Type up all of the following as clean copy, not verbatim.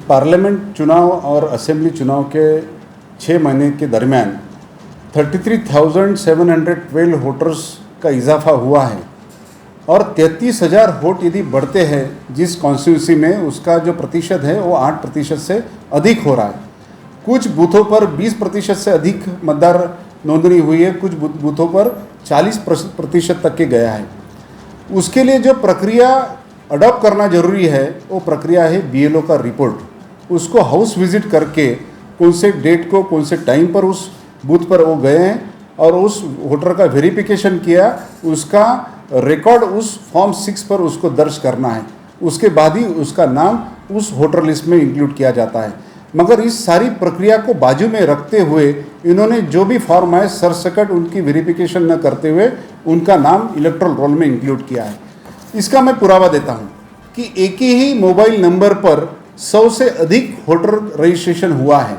Parliament चुनाव और assembly चुनाव के 6 महीने के दरमियान 33,712 वोटर्स का इजाफा हुआ है और 33,000 वोट यदि बढ़ते हैं जिस कॉन्स्टिट्यूंसी में, उसका जो प्रतिशत है वो 8% से अधिक हो रहा है। कुछ बूथों पर 20% से अधिक मतदार नोंदणी हुई है, कुछ बूथों पर 40% तक के गया है। उसके लिए जो प्रक्रिया अडॉप्ट करना जरूरी है वो प्रक्रिया है BLO का रिपोर्ट। उसको हाउस विजिट करके कौन से डेट को, कौन से टाइम पर उस बूथ पर वो गए हैं और उस वोटर का वेरिफिकेशन किया, उसका रिकॉर्ड उस फॉर्म 6 पर उसको दर्ज करना है। उसके बाद ही उसका नाम उस वोटर लिस्ट में इंक्लूड किया जाता है। मगर इस सारी प्रक्रिया को बाजू में रखते हुए इन्होंने जो भी फॉर्म आए सरसकट उनकी वेरिफिकेशन न करते हुए उनका नाम इलेक्टोरल रोल में इंक्लूड किया है। इसका मैं पुरावा देता हूं कि एक ही मोबाइल नंबर पर 100 से अधिक वोटर रजिस्ट्रेशन हुआ है।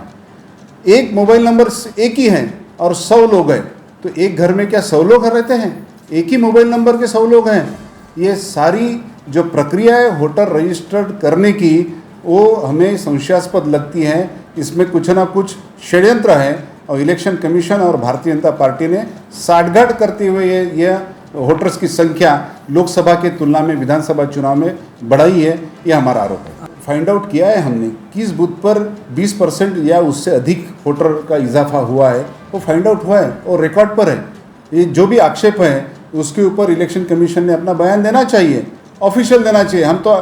एक मोबाइल नंबर एक ही है और 100 लोग हैं, तो एक घर में क्या 100 लोग रहते हैं? एक ही मोबाइल नंबर के 100 लोग हैं। ये सारी जो प्रक्रिया है वोटर रजिस्टर्ड करने की, वो हमें संशयास्पद लगती है। इसमें कुछ ना कुछ षड्यंत्र है और इलेक्शन कमीशन और भारतीय जनता पार्टी ने साठगांठ करते हुए ये वोटर्स की संख्या लोकसभा के तुलना में विधानसभा चुनाव में बढ़ाई है, ये हमारा आरोप है। फाइंड आउट किया है हमने किस बूथ पर 20% या उससे अधिक वोटर का इजाफा हुआ है, वो फाइंड आउट हुआ है और रिकॉर्ड पर है। ये जो भी आक्षेप है उसके ऊपर इलेक्शन कमीशन ने अपना बयान देना चाहिए, ऑफिशियल देना चाहिए। हम तो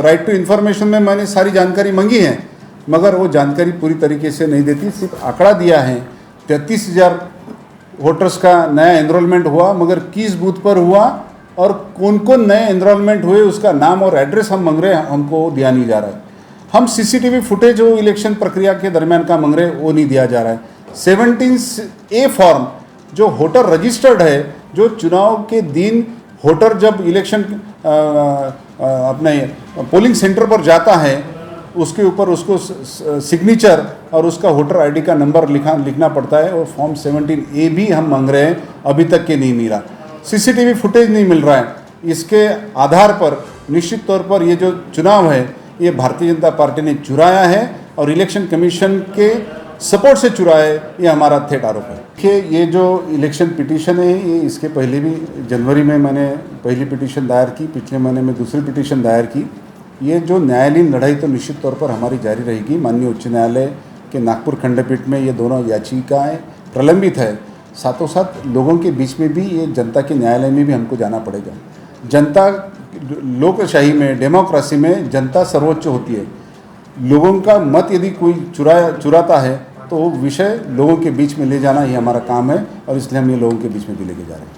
राइट टू इन्फॉर्मेशन में मैंने सारी जानकारी मांगी है, मगर वो जानकारी पूरी तरीके से नहीं देती। सिर्फ आंकड़ा दिया है 33,000 वोटर्स का नया एनरोलमेंट हुआ, मगर किस बूथ पर हुआ और कौन कौन नए एनरोलमेंट हुए उसका नाम और एड्रेस हम मांग रहे हैं, हमको दिया नहीं जा रहा है। हम CCTV फुटेज वो इलेक्शन प्रक्रिया के दरमियान का मांग रहे हैं, वो नहीं दिया जा रहा है। 17A फॉर्म जो वोटर रजिस्टर्ड है, जो चुनाव के दिन वोटर जब इलेक्शन अपने पोलिंग सेंटर पर जाता है उसके ऊपर उसको सिग्नेचर और उसका वोटर ID का नंबर लिखना पड़ता है। और फॉर्म 17A भी हम मांग रहे हैं, अभी तक के नहीं मिला। CCTV फुटेज नहीं मिल रहा है। इसके आधार पर निश्चित तौर पर ये जो चुनाव है ये भारतीय जनता पार्टी ने चुराया है और इलेक्शन कमीशन के सपोर्ट से चुराया है, ये हमारा थेट आरोप है। देखिए, ये जो इलेक्शन पिटीशन है, ये इसके पहले भी जनवरी में मैंने पहली पिटीशन दायर की, पिछले महीने में दूसरी पिटीशन दायर की। ये जो न्यायालयीन लड़ाई तो निश्चित तौर पर हमारी जारी रहेगी। माननीय उच्च न्यायालय के नागपुर खंडपीठ में ये दोनों याचिकाएं प्रलंबित है। साथों साथ लोगों के बीच में भी ये जनता के न्यायालय में भी हमको जाना पड़ेगा। जनता लोकशाही में, डेमोक्रेसी में जनता सर्वोच्च होती है। लोगों का मत यदि कोई चुराता है तो वो विषय लोगों के बीच में ले जाना ही हमारा काम है और इसलिए हम ये लोगों के बीच में भी लेके जा रहे हैं।